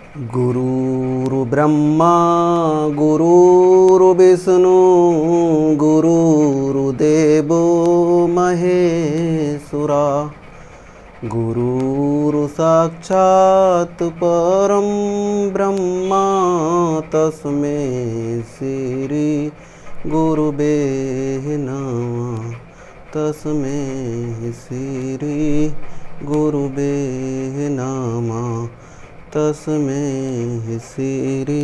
गुरुर्ब्रह्मा गुरुर्विष्णु गुरुर्देवो महेश्वरा गुरुर्साक्षात् परं ब्रह्मा तस्मै श्री गुरुवे नमः। तस्मै श्री गुरुवे नमः। तस्मै श्री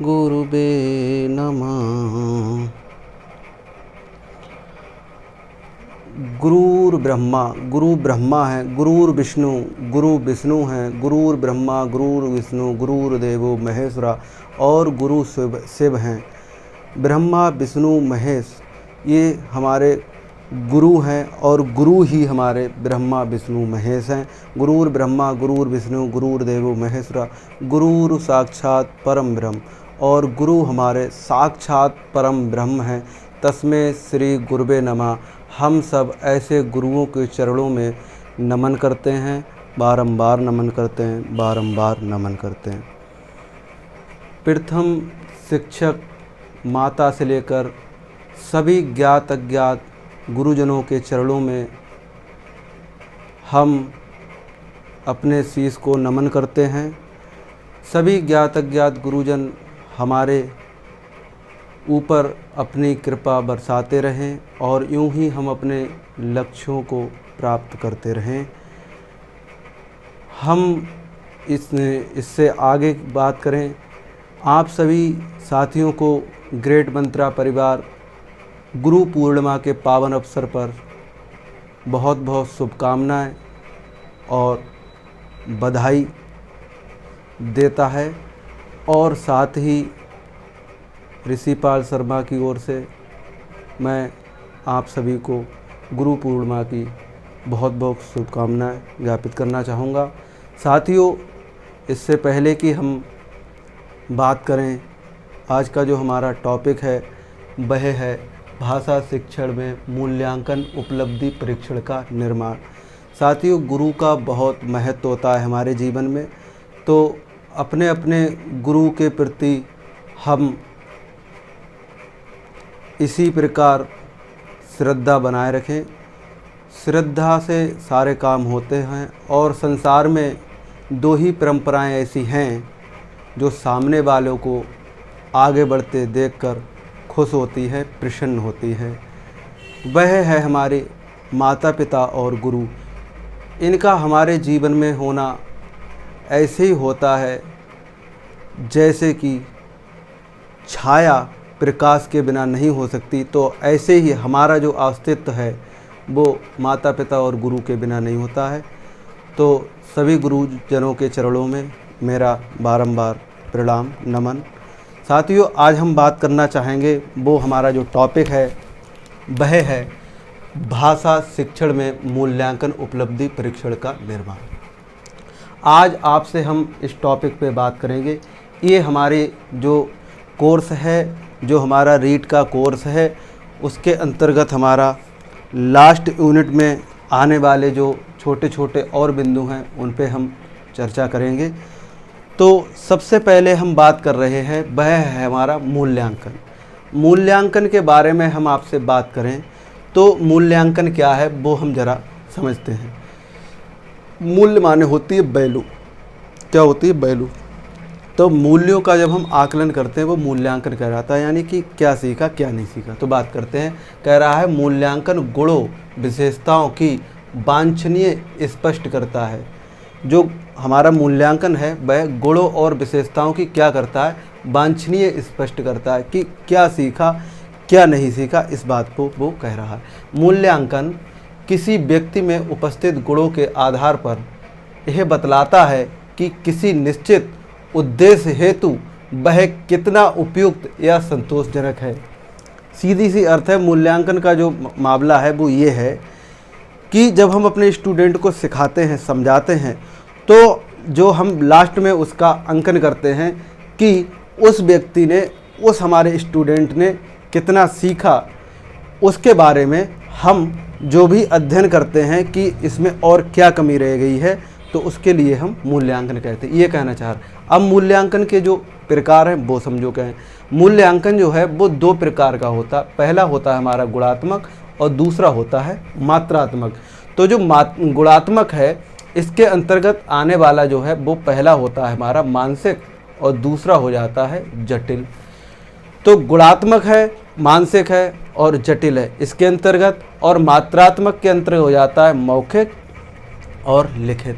गुरुवे नमः। गुरुर् ब्रह्मा है, गुरुर् विष्णु है, गुरुर् ब्रह्मा गुरुर् विष्णु गुरुर्देवो महेश्वरा और गुरु शिव हैं। ब्रह्मा विष्णु महेश ये हमारे गुरु हैं और गुरु ही हमारे ब्रह्मा विष्णु महेश हैं। गुरुर् ब्रह्मा गुरुर् विष्णु गुरुर्देवो महेश्वरा गुरुर साक्षात परम ब्रह्म और गुरु हमारे साक्षात परम ब्रह्म हैं। तस्मै श्री गुरुवे नमः। हम सब ऐसे गुरुओं के चरणों में नमन करते हैं, बारंबार नमन करते हैं, बारंबार नमन करते हैं। प्रथम शिक्षक माता से लेकर सभी ज्ञात अज्ञात गुरुजनों के चरणों में हम अपने शीश को नमन करते हैं। सभी ज्ञात अज्ञात गुरुजन हमारे ऊपर अपनी कृपा बरसाते रहें और यूं ही हम अपने लक्ष्यों को प्राप्त करते रहें। हम इससे आगे बात करें, आप सभी साथियों को ग्रेट मंत्रा परिवार गुरु पूर्णिमा के पावन अवसर पर बहुत बहुत शुभकामनाएं और बधाई देता है और साथ ही ऋषिपाल शर्मा की ओर से मैं आप सभी को गुरु पूर्णिमा की बहुत बहुत शुभकामनाएं ज्ञापित करना चाहूँगा। साथियों, इससे पहले कि हम बात करें, आज का जो हमारा टॉपिक है वह है भाषा शिक्षण में मूल्यांकन उपलब्धि परीक्षण का निर्माण। साथियों, गुरु का बहुत महत्व होता है हमारे जीवन में, तो अपने अपने गुरु के प्रति हम इसी प्रकार श्रद्धा बनाए रखें। श्रद्धा से सारे काम होते हैं और संसार में दो ही परंपराएं ऐसी हैं जो सामने वालों को आगे बढ़ते देखकर खुश होती है, प्रसन्न होती है। वह है हमारे माता पिता और गुरु। इनका हमारे जीवन में होना ऐसे ही होता है जैसे कि छाया प्रकाश के बिना नहीं हो सकती, तो ऐसे ही हमारा जो अस्तित्व है वो माता पिता और गुरु के बिना नहीं होता है। तो सभी गुरुजनों के चरणों में मेरा बारंबार प्रणाम नमन। साथियों, आज हम बात करना चाहेंगे, वो हमारा जो टॉपिक है वह है भाषा शिक्षण में मूल्यांकन उपलब्धि परीक्षण का निर्माण। आज आपसे हम इस टॉपिक पे बात करेंगे। ये हमारे जो कोर्स है, जो हमारा रीट का कोर्स है, उसके अंतर्गत हमारा लास्ट यूनिट में आने वाले जो छोटे छोटे और बिंदु हैं उन पे हम चर्चा करेंगे। तो सबसे पहले हम बात कर रहे हैं वह है हमारा मूल्यांकन। मूल्यांकन के बारे में हम आपसे बात करें तो मूल्यांकन क्या है वो हम ज़रा समझते हैं। मूल्य माने होती है वैल्यू। क्या होती है? वैल्यू। तो मूल्यों का जब हम आकलन करते हैं वो मूल्यांकन कहलाता है, यानी कि क्या सीखा क्या नहीं सीखा। तो बात करते हैं, कह रहा है मूल्यांकन गुणों विशेषताओं की वांछनीय स्पष्ट करता है। जो हमारा मूल्यांकन है वह गुणों और विशेषताओं की क्या करता है? वांछनीय स्पष्ट करता है कि क्या सीखा क्या नहीं सीखा, इस बात को वो कह रहा है। मूल्यांकन किसी व्यक्ति में उपस्थित गुणों के आधार पर यह बतलाता है कि किसी निश्चित उद्देश्य हेतु वह कितना उपयुक्त या संतोषजनक है। सीधी सी अर्थ है मूल्यांकन का जो मामला है वो ये है कि जब हम अपने स्टूडेंट को सिखाते हैं, समझाते हैं, तो जो हम लास्ट में उसका अंकन करते हैं कि उस व्यक्ति ने, उस हमारे स्टूडेंट ने कितना सीखा, उसके बारे में हम जो भी अध्ययन करते हैं कि इसमें और क्या कमी रह गई है, तो उसके लिए हम मूल्यांकन कहते हैं। ये कहना चाह रहे। अब मूल्यांकन के जो प्रकार हैं वो समझो क्या है। मूल्यांकन जो है वो दो प्रकार का होता है। पहला होता है हमारा गुणात्मक और दूसरा होता है मात्रात्मक। तो जो गुणात्मक है इसके अंतर्गत आने वाला जो है वो पहला होता है हमारा मानसिक और दूसरा हो जाता है जटिल। तो गुणात्मक है, मानसिक है और जटिल है इसके अंतर्गत, और मात्रात्मक के अंतर्गत हो जाता है मौखिक और लिखित।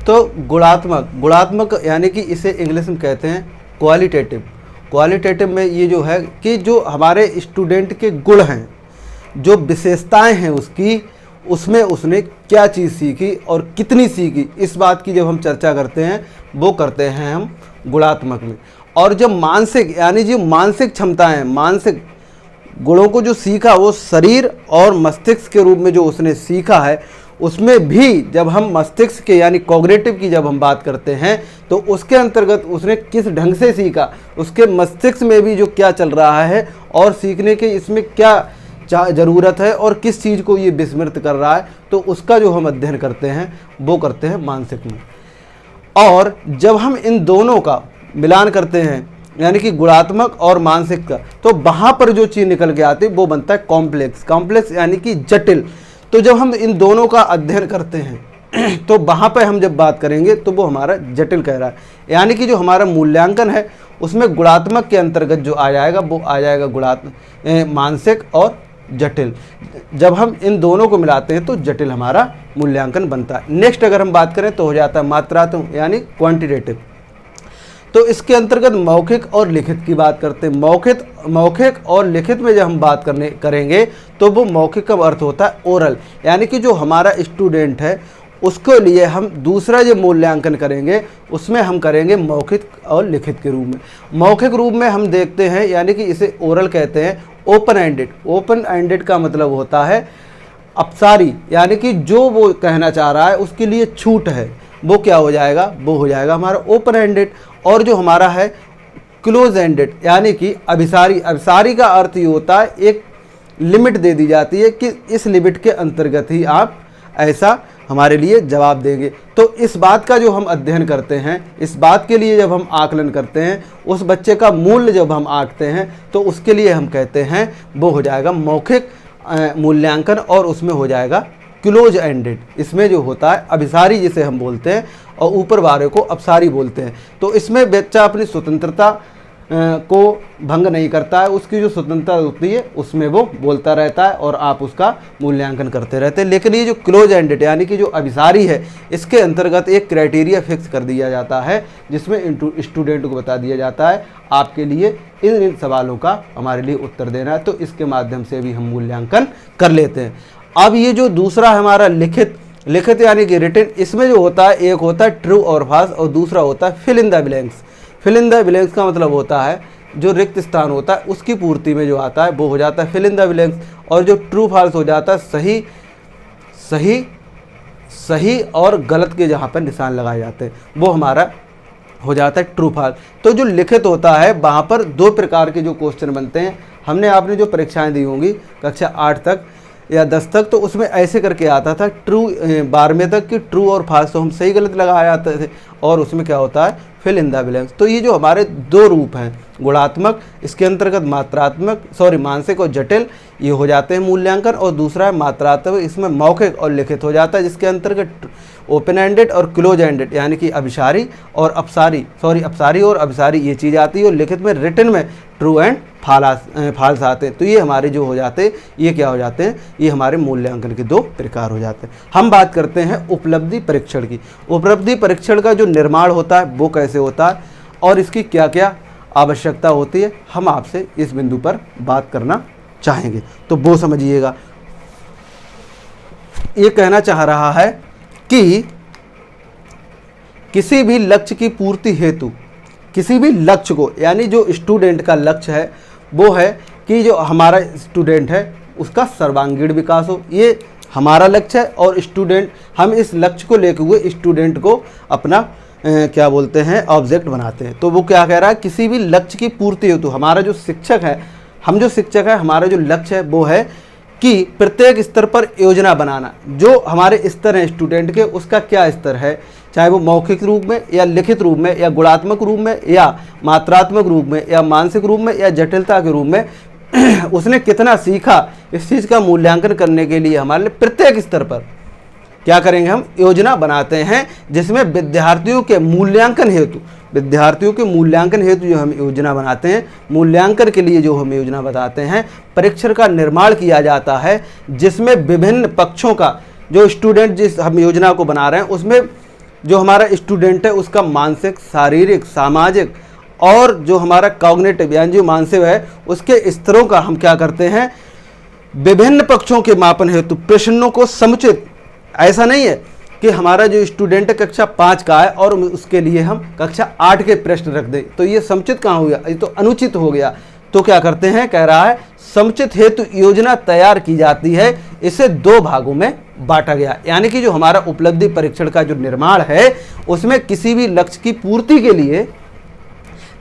तो गुणात्मक यानी कि इसे इंग्लिश में कहते हैं क्वालिटेटिव। क्वालिटेटिव में ये जो है कि जो हमारे स्टूडेंट के गुण हैं, जो विशेषताएं हैं उसकी, उसमें उसने क्या चीज़ सीखी और कितनी सीखी, इस बात की जब हम चर्चा करते हैं वो करते हैं हम गुणात्मक में। और जब मानसिक यानी जो मानसिक क्षमताएं, मानसिक गुणों को जो सीखा वो शरीर और मस्तिष्क के रूप में जो उसने सीखा है, उसमें भी जब हम मस्तिष्क के यानी कॉग्निटिव की जब हम बात करते हैं तो उसके अंतर्गत उसने किस ढंग से सीखा, उसके मस्तिष्क में भी जो क्या चल रहा है और सीखने के इसमें क्या ज़रूरत है और किस चीज़ को ये विस्मृत कर रहा है, तो उसका जो हम अध्ययन करते हैं वो करते हैं मानसिक में। और जब हम इन दोनों का मिलान करते हैं यानी कि गुणात्मक और मानसिक का, तो वहाँ पर जो चीज़ निकल के आती है वो बनता है कॉम्प्लेक्स। कॉम्प्लेक्स यानी कि जटिल। तो जब हम इन दोनों का अध्ययन करते हैं तो वहाँ पर हम जब बात करेंगे तो वो हमारा जटिल कह रहा है। यानी कि जो हमारा मूल्यांकन है उसमें गुणात्मक के अंतर्गत जो आ जाएगा वो आ जाएगा मानसिक और जटिल। जब हम इन दोनों को मिलाते हैं तो जटिल हमारा मूल्यांकन बनता है। नेक्स्ट अगर हम बात करें तो हो जाता है मात्रात्मक यानी क्वांटिटेटिव। तो इसके अंतर्गत मौखिक और लिखित की बात करते हैं। मौखिक और लिखित में जब हम बात करेंगे तो वो मौखिक का अर्थ होता है ओरल, यानी कि जो हमारा स्टूडेंट है उसके लिए हम दूसरा जो मूल्यांकन करेंगे उसमें हम करेंगे मौखिक और लिखित के रूप में। मौखिक रूप में हम देखते हैं यानी कि इसे ओरल कहते हैं। ओपन एंडेड, ओपन एंडेड का मतलब होता है अपसारी, यानी कि जो वो कहना चाह रहा है उसके लिए छूट है, वो क्या हो जाएगा, वो हो जाएगा हमारा ओपन एंडेड। और जो हमारा है क्लोज एंडेड यानी कि अभिसारी। अभिसारी का अर्थ ये होता है एक लिमिट दे दी जाती है कि इस लिमिट के अंतर्गत ही आप ऐसा हमारे लिए जवाब देंगे। तो इस बात का जो हम अध्ययन करते हैं, इस बात के लिए जब हम आकलन करते हैं, उस बच्चे का मूल्य जब हम आंकते हैं तो उसके लिए हम कहते हैं वो हो जाएगा मौखिक मूल्यांकन और उसमें हो जाएगा क्लोज एंडेड। इसमें जो होता है अभिसारी जिसे हम बोलते हैं और ऊपर वाले को अपसारी बोलते हैं। तो इसमें बच्चा अपनी स्वतंत्रता को भंग नहीं करता है, उसकी जो स्वतंत्रता होती है उसमें वो बोलता रहता है और आप उसका मूल्यांकन करते रहते हैं। लेकिन ये जो क्लोज एंडेड यानी कि जो अभिसारी है, इसके अंतर्गत एक क्राइटेरिया फिक्स कर दिया जाता है जिसमें स्टूडेंट को बता दिया जाता है आपके लिए इन सवालों का हमारे लिए उत्तर देना है। तो इसके माध्यम से भी हम मूल्यांकन कर लेते हैं। अब ये जो दूसरा हमारा लिखित यानी कि रिटन, इसमें जो होता है एक होता है ट्रू और फॉल्स और दूसरा होता है fill in the blanks. Fill in the blanks का मतलब होता है जो रिक्त स्थान होता है उसकी पूर्ति में जो आता है वो हो जाता है फिल इन द ब्लैंक्स। और जो ट्रू फॉल्स हो जाता है सही और गलत के जहाँ पर निशान लगाए जाते हैं वो हमारा हो जाता है ट्रू फॉल्स। तो जो लिखित होता है वहाँ पर दो प्रकार के जो क्वेश्चन बनते हैं। हमने आपने जो परीक्षाएं दी होंगी कक्षा 8 तक या 10 तक, तो उसमें ऐसे करके आता था ट्रू 12वें तक कि ट्रू और फॉल्स तो हम सही गलत लगाए जाते थे और उसमें क्या होता है फिल इन द ब्लैंक्स। तो ये जो हमारे दो रूप हैं गुणात्मक, इसके अंतर्गत मानसिक और जटिल ये हो जाते हैं मूल्यांकन, और दूसरा है मात्रात्मक, इसमें मौखिक और लिखित हो जाता है जिसके अंतर्गत ओपन एंडेड और क्लोज एंडेड यानी कि अभिसारी और अपसारी और अभिसारी ये चीज़ आती है। और लिखित में रिटन में ट्रू एंड फॉल्स आते हैं। तो ये हमारे जो हो जाते हैं ये क्या हो जाते हैं, ये हमारे मूल्यांकन के दो प्रकार हो जाते हैं। हम बात करते हैं उपलब्धि परीक्षण की। उपलब्धि परीक्षण का जो निर्माण होता है वो कैसे होता है और इसकी क्या क्या आवश्यकता होती है, हम आपसे इस बिंदु पर बात करना चाहेंगे। तो वो समझिएगा, ये कहना चाह रहा है कि किसी भी लक्ष्य की पूर्ति हेतु, किसी भी लक्ष्य को, यानी जो स्टूडेंट का लक्ष्य है वो है कि जो हमारा स्टूडेंट है उसका सर्वांगीण विकास हो, ये हमारा लक्ष्य है। और स्टूडेंट, हम इस लक्ष्य को लेकर हुए स्टूडेंट को अपना क्या बोलते हैं ऑब्जेक्ट बनाते हैं। तो वो क्या कह रहा है, किसी भी लक्ष्य की पूर्ति हेतु हमारा जो शिक्षक है, हमारा जो लक्ष्य है वो है कि प्रत्येक स्तर पर योजना बनाना। जो हमारे स्तर हैं स्टूडेंट के, उसका क्या स्तर है, चाहे वो मौखिक रूप में या लिखित रूप में या गुणात्मक रूप में या मात्रात्मक रूप में या मानसिक रूप में या जटिलता के रूप में उसने कितना सीखा, इस चीज़ का मूल्यांकन करने के लिए हमारे लिए प्रत्येक स्तर पर क्या करेंगे, हम योजना बनाते हैं, जिसमें विद्यार्थियों के मूल्यांकन हेतु जो हम योजना बनाते हैं, मूल्यांकन के लिए जो हम योजना बताते हैं, परीक्षण का निर्माण किया जाता है, जिसमें विभिन्न पक्षों का जो स्टूडेंट, जिस हम योजना को बना रहे हैं उसमें जो हमारा स्टूडेंट है उसका मानसिक, शारीरिक, सामाजिक और जो हमारा कॉग्निटिव यानी जो मानसिक है उसके स्तरों का हम क्या करते हैं, विभिन्न पक्षों के मापन हेतु प्रश्नों को समुचित, ऐसा नहीं है कि हमारा जो स्टूडेंट कक्षा 5 का है और उसके लिए हम कक्षा 8 के प्रश्न रख दें, तो ये समुचित कहाँ हो गया, ये तो अनुचित हो गया। तो क्या करते हैं, कह रहा है समुचित हेतु योजना तैयार की जाती है, इसे 2 भागों में बांटा गया। यानी कि जो हमारा उपलब्धि परीक्षण का जो निर्माण है उसमें किसी भी लक्ष्य की पूर्ति के लिए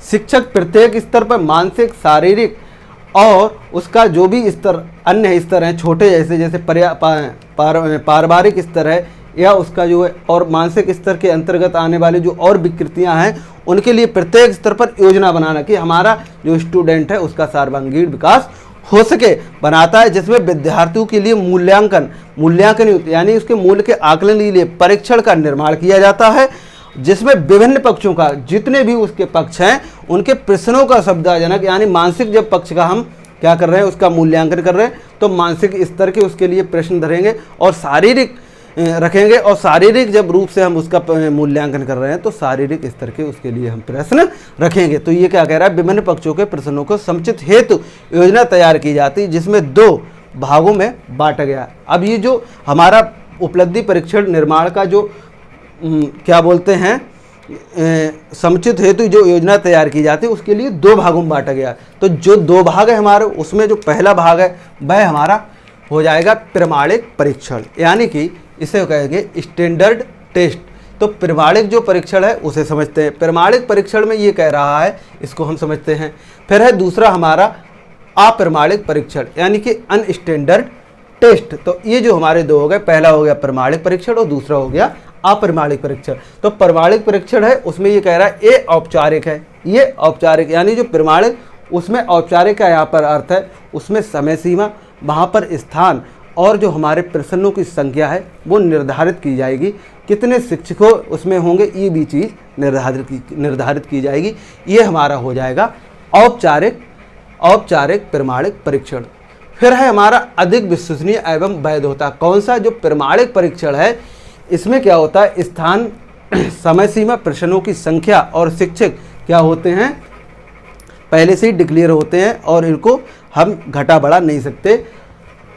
शिक्षक प्रत्येक स्तर पर मानसिक, शारीरिक और उसका जो भी स्तर, अन्य स्तर हैं छोटे जैसे पारिवारिक स्तर है या उसका जो है और मानसिक स्तर के अंतर्गत आने वाले जो और विकृतियां हैं उनके लिए प्रत्येक स्तर पर योजना बनाना कि हमारा जो स्टूडेंट है उसका सर्वांगीण विकास हो सके बनाता है, जिसमें विद्यार्थियों के लिए मूल्यांकन यानी उसके मूल्य के आकलन के लिए परीक्षण का निर्माण किया जाता है, जिसमें विभिन्न पक्षों का, जितने भी उसके पक्ष हैं उनके प्रश्नों का सुविधाजनक यानी मानसिक जब पक्ष का हम क्या कर रहे हैं उसका मूल्यांकन कर रहे हैं तो मानसिक स्तर के उसके लिए प्रश्न धरेंगे और शारीरिक रखेंगे, और शारीरिक जब रूप से हम उसका मूल्यांकन कर रहे हैं तो शारीरिक स्तर के उसके लिए हम प्रश्न रखेंगे। तो ये क्या कह रहा है, विभिन्न पक्षों के प्रश्नों को समुचित हेतु योजना तैयार की जाती है, जिसमें 2 भागों में बांटा गया। अब ये जो हमारा उपलब्धि परीक्षण निर्माण का जो क्या बोलते हैं समुचित हेतु जो योजना तैयार की जाती है उसके लिए 2 भागों में बांटा गया। तो जो 2 भाग है हमारे, उसमें जो पहला भाग है वह हमारा हो जाएगा प्रमाणिक परीक्षण, यानी कि इसे कहेंगे स्टैंडर्ड टेस्ट। तो प्रमाणिक जो परीक्षण है उसे समझते हैं। प्रमाणिक परीक्षण में ये कह रहा है, इसको हम समझते हैं। फिर है दूसरा हमारा अप्रमाणिक परीक्षण यानी कि अनस्टैंडर्ड टेस्ट। तो ये जो हमारे 2 हो गए, पहला हो गया प्रमाणिक परीक्षण और दूसरा हो गया अप्रमाणिक परीक्षण। तो प्रमाणिक परीक्षण है उसमें ये कह रहा है ये औपचारिक है, ये औपचारिक यानी जो प्रमाणिक उसमें औपचारिक का यहाँ पर अर्थ है उसमें समय सीमा, वहाँ पर स्थान और जो हमारे प्रश्नों की संख्या है वो निर्धारित की जाएगी, कितने शिक्षकों उसमें होंगे ये भी चीज़ निर्धारित की जाएगी। ये हमारा हो जाएगा औपचारिक प्रमाणिक परीक्षण। फिर है हमारा अधिक विश्वसनीय एवं वैध होता। कौन सा, जो प्रमाणिक परीक्षण है इसमें क्या होता है, स्थान, समय सीमा, प्रश्नों की संख्या और शिक्षक क्या होते हैं पहले से ही डिक्लेयर होते हैं और इनको हम घटा बढ़ा नहीं सकते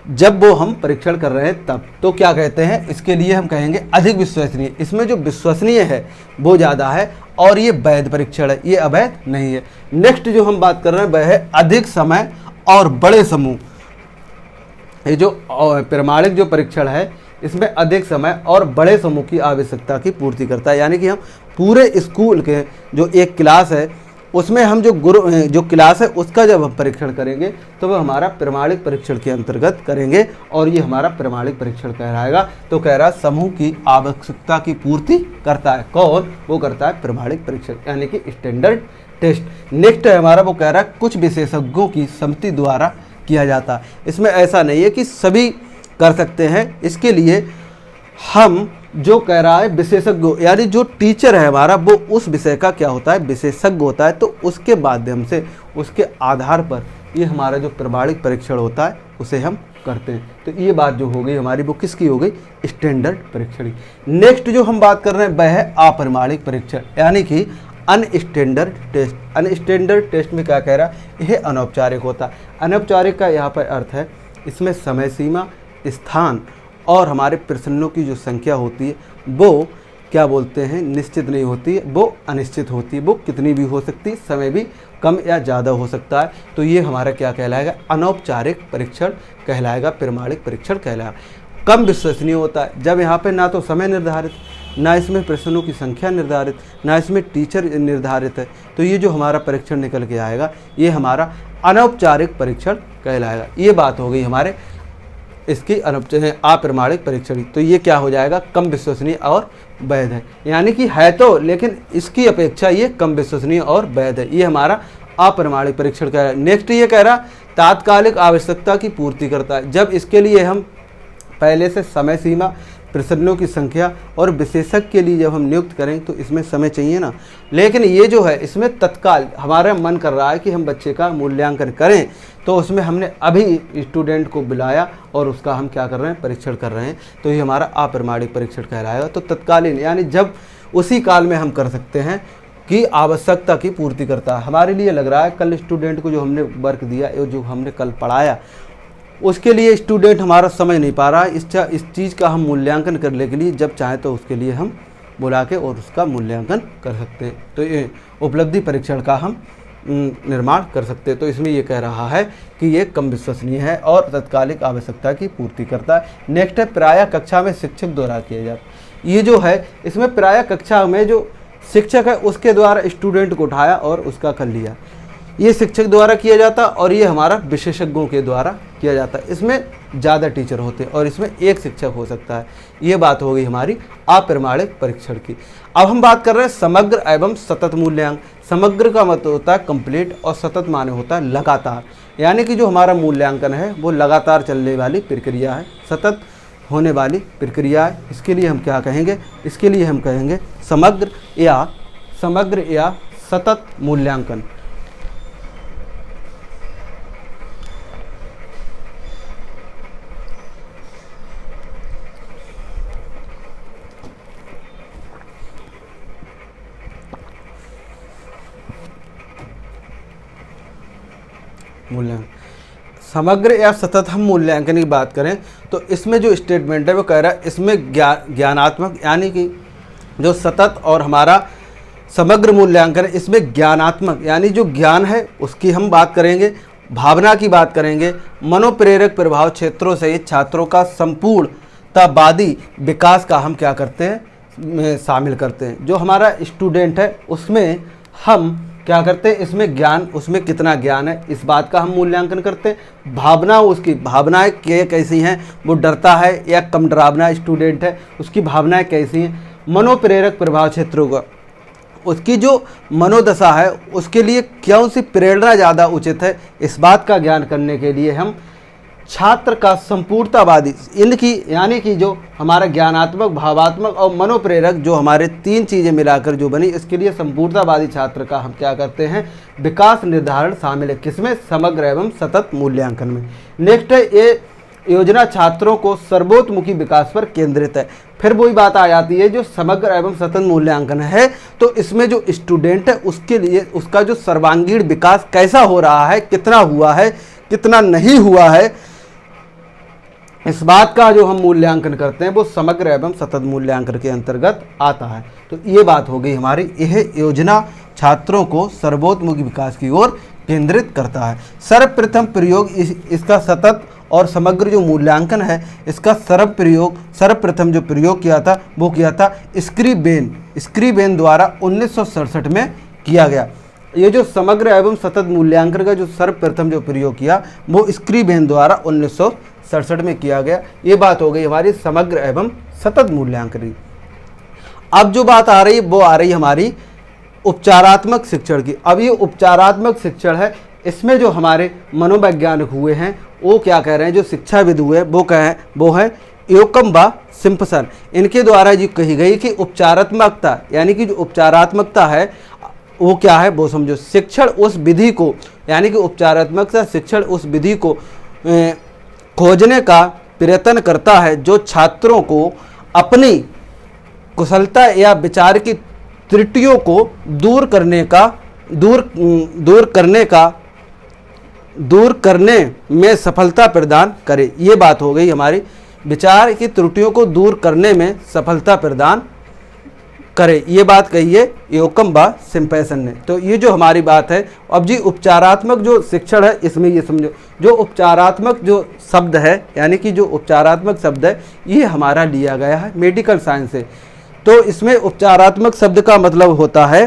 जब वो हम परीक्षण कर रहे हैं तब। तो क्या कहते हैं, इसके लिए हम कहेंगे अधिक विश्वसनीय। इसमें जो विश्वसनीय है वो ज़्यादा है और ये वैध परीक्षण है, ये अवैध नहीं है। नेक्स्ट जो हम बात कर रहे हैं वह है अधिक समय और बड़े समूह। ये जो प्रमाणिक जो परीक्षण है इसमें अधिक समय और बड़े समूह की आवश्यकता की पूर्ति करता है, यानी कि हम पूरे स्कूल के जो एक क्लास है उसमें हम जो क्लास है उसका जब हम परीक्षण करेंगे तो वह हमारा प्रमाणिक परीक्षण के अंतर्गत करेंगे और ये हमारा प्रमाणिक परीक्षण कहलाएगा। तो कह रहा है समूह की आवश्यकता की पूर्ति करता है। कौन, वो करता है प्रमाणिक परीक्षण यानी कि स्टैंडर्ड टेस्ट। नेक्स्ट है हमारा, वो कह रहा है कुछ विशेषज्ञों की सम्मति द्वारा किया जाता है। इसमें ऐसा नहीं है कि सभी कर सकते हैं, इसके लिए हम जो कह रहा है विशेषज्ञ यानी जो टीचर है हमारा वो उस विषय का क्या होता है विशेषज्ञ होता है, तो उसके माध्यम से उसके आधार पर ये हमारा जो प्रमाणिक परीक्षण होता है उसे हम करते हैं। तो ये बात जो हो गई हमारी वो किसकी हो गई, स्टैंडर्ड परीक्षण की। नेक्स्ट जो हम बात कर रहे हैं वह है अप्रमाणिक परीक्षण यानी कि अनस्टैंडर्ड टेस्ट। अनस्टैंडर्ड टेस्ट में क्या कह रहा है, यह अनौपचारिक होता है। अनौपचारिक का यहाँ पर अर्थ है इसमें समय सीमा, स्थान और हमारे प्रश्नों की जो संख्या होती है वो क्या बोलते हैं निश्चित नहीं होती है, वो अनिश्चित होती है, वो कितनी भी हो सकती है, समय भी कम या ज़्यादा हो सकता है। तो ये हमारा क्या कहलाएगा, अनौपचारिक परीक्षण कहलाएगा, प्रमाणिक परीक्षण कहलाएगा। कम विश्वसनीय होता है जब यहाँ पे ना तो समय निर्धारित, ना इसमें प्रश्नों की संख्या निर्धारित, ना इसमें टीचर निर्धारित है, तो ये जो हमारा परीक्षण निकल के आएगा ये हमारा अनौपचारिक परीक्षण कहलाएगा। ये बात हो गई हमारे इसकी अप्रमाणिक परीक्षण। तो ये क्या हो जाएगा, कम विश्वसनीय और वैध है। यानी कि है तो, लेकिन इसकी अपेक्षा ये कम विश्वसनीय और वैध है। ये हमारा अप्रमाणिक परीक्षण कह रहा है। नेक्स्ट ये कह रहा तात्कालिक आवश्यकता की पूर्ति करता है। जब इसके लिए हम पहले से समय सीमा, प्रश्नों की संख्या और विशेषज्ञ के लिए जब हम नियुक्त करें तो इसमें समय चाहिए ना, लेकिन ये जो है इसमें तत्काल हमारा मन कर रहा है कि हम बच्चे का मूल्यांकन करें, तो उसमें हमने अभी स्टूडेंट को बुलाया और उसका हम क्या कर रहे हैं, परीक्षण कर रहे हैं, तो ये हमारा अप्रमाणिक परीक्षण कहलाएगा। तो तत्कालीन यानी जब उसी काल में हम कर सकते हैं कि आवश्यकता की पूर्ति करता है। हमारे लिए लग रहा है कल स्टूडेंट को जो हमने वर्क दिया, जो हमने कल पढ़ाया, उसके लिए स्टूडेंट हमारा समझ नहीं पा रहा है, इस चीज़ का हम मूल्यांकन करने के लिए जब चाहें तो उसके लिए हम बुला के और उसका मूल्यांकन कर सकते हैं। तो ये उपलब्धि परीक्षण का हम निर्माण कर सकते हैं। तो इसमें ये कह रहा है कि ये कम विश्वसनीय है और तत्कालिक आवश्यकता की पूर्ति करता है। नेक्स्ट है प्रायः कक्षा में शिक्षक द्वारा किया जाता। ये जो है इसमें प्रायः कक्षा में जो शिक्षक है उसके द्वारा स्टूडेंट को उठाया और उसका कर लिया, ये शिक्षक द्वारा किया जाता और ये हमारा विशेषज्ञों के द्वारा किया जाता है। इसमें ज़्यादा टीचर होते हैं और इसमें एक शिक्षक हो सकता है। ये बात हो गई हमारी अप्रमाणिक परीक्षण की। अब हम बात कर रहे हैं समग्र एवं सतत मूल्यांकन। समग्र का मतलब होता है कंप्लीट और सतत माने होता है लगातार, यानी कि जो हमारा मूल्यांकन है वो लगातार चलने वाली प्रक्रिया है, सतत होने वाली प्रक्रिया है। इसके लिए हम क्या कहेंगे, इसके लिए हम कहेंगे समग्र या सतत मूल्यांकन। मूल्यांकन समग्र या सतत हम मूल्यांकन की बात करें तो इसमें जो स्टेटमेंट है वो कह रहा है इसमें ज्ञानात्मक यानी कि जो सतत और हमारा समग्र मूल्यांकन है इसमें ज्ञानात्मक यानी जो ज्ञान है उसकी हम बात करेंगे, भावना की बात करेंगे, मनोप्रेरक प्रभाव क्षेत्रों से छात्रों का संपूर्णतावादी विकास का हम क्या करते हैं, शामिल करते हैं। जो हमारा स्टूडेंट है उसमें हम क्या करते हैं, इसमें ज्ञान, उसमें कितना ज्ञान है इस बात का हम मूल्यांकन करते हैं। भावना, उसकी भावनाएं कैसी हैं, वो डरता है या कम डरावना स्टूडेंट है, उसकी भावनाएं कैसी हैं। मनोप्रेरक प्रभाव क्षेत्रों का, उसकी जो मनोदशा है उसके लिए कौन सी प्रेरणा ज़्यादा उचित है, इस बात का ज्ञान करने के लिए हम छात्र का संपूर्णतावादी, इनकी यानी कि जो हमारा ज्ञानात्मक, भावात्मक और मनोप्रेरक जो हमारे तीन चीज़ें मिलाकर जो बनी, इसके लिए संपूर्णतावादी छात्र का हम क्या करते हैं, विकास निर्धारण शामिल है। किसमें, समग्र एवं सतत मूल्यांकन में। नेक्स्ट है ये योजना छात्रों को सर्वोत्मुखी विकास पर केंद्रित है। फिर वही बात आ जाती है जो समग्र एवं सतत मूल्यांकन है तो इसमें जो स्टूडेंट है उसके लिए उसका जो सर्वांगीण विकास कैसा हो रहा है, कितना हुआ है, कितना नहीं हुआ है, इस बात का जो हम मूल्यांकन करते हैं वो समग्र एवं सतत मूल्यांकन के अंतर्गत आता है। तो ये बात हो गई हमारी, यह योजना छात्रों को सर्वोत्मुखी विकास की ओर केंद्रित करता है। सर्वप्रथम प्रयोग इसका सतत और समग्र जो मूल्यांकन है इसका सर्वप्रथम जो प्रयोग किया था वो किया था स्क्रीबेन द्वारा 1967 में किया गया। ये जो समग्र एवं सतत मूल्यांकन का जो सर्वप्रथम जो प्रयोग किया वो स्क्रीबेन द्वारा 1967 में किया गया। ये बात हो गई हमारी समग्र एवं सतत मूल्यांकन की। अब जो बात आ रही वो आ रही हमारी उपचारात्मक शिक्षण की। अब ये उपचारात्मक शिक्षण है, इसमें जो हमारे मनोवैज्ञानिक हुए हैं वो क्या कह रहे हैं, जो शिक्षाविद हुए वो है योकम व सिम्पसन। इनके द्वारा जो कही गई कि उपचारात्मकता यानी कि जो उपचारात्मकता है वो क्या है वो समझो, शिक्षण उस विधि को यानी कि उपचारात्मकता शिक्षण उस विधि को खोजने का प्रयत्न करता है जो छात्रों को अपनी कुशलता या विचार की त्रुटियों को दूर करने में सफलता प्रदान करे। ये बात हो गई हमारी, विचार की त्रुटियों को दूर करने में सफलता प्रदान करे। ये बात कही है योकम व सिम्पसन ने। तो ये जो हमारी बात है, अब जी उपचारात्मक जो शिक्षण है इसमें ये समझो, जो उपचारात्मक जो शब्द है यानी कि जो उपचारात्मक शब्द है ये हमारा लिया गया है मेडिकल साइंस से। तो इसमें उपचारात्मक शब्द का मतलब होता है,